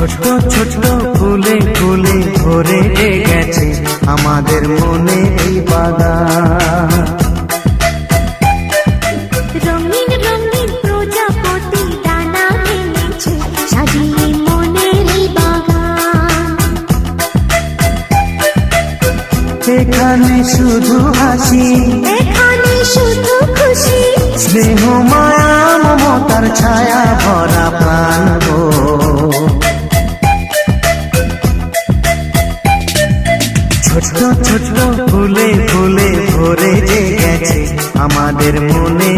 ছোট ছোট ফুলে ফুলে ভরে গেছে আমাদের মনে এই বাগান। রঙিন রঙিন প্রজাপতি ডানা মেলেছে সাজিয়ে মনের এই বাগান। এখানে শুধু হাসি, এখানে শুধু খুশি, স্নেহ মায়া মমতার ছায়া ভরা প্রাণ গো। ছোট ছোট ফুলে ফুলে ভরে গেছে আমাদের মনে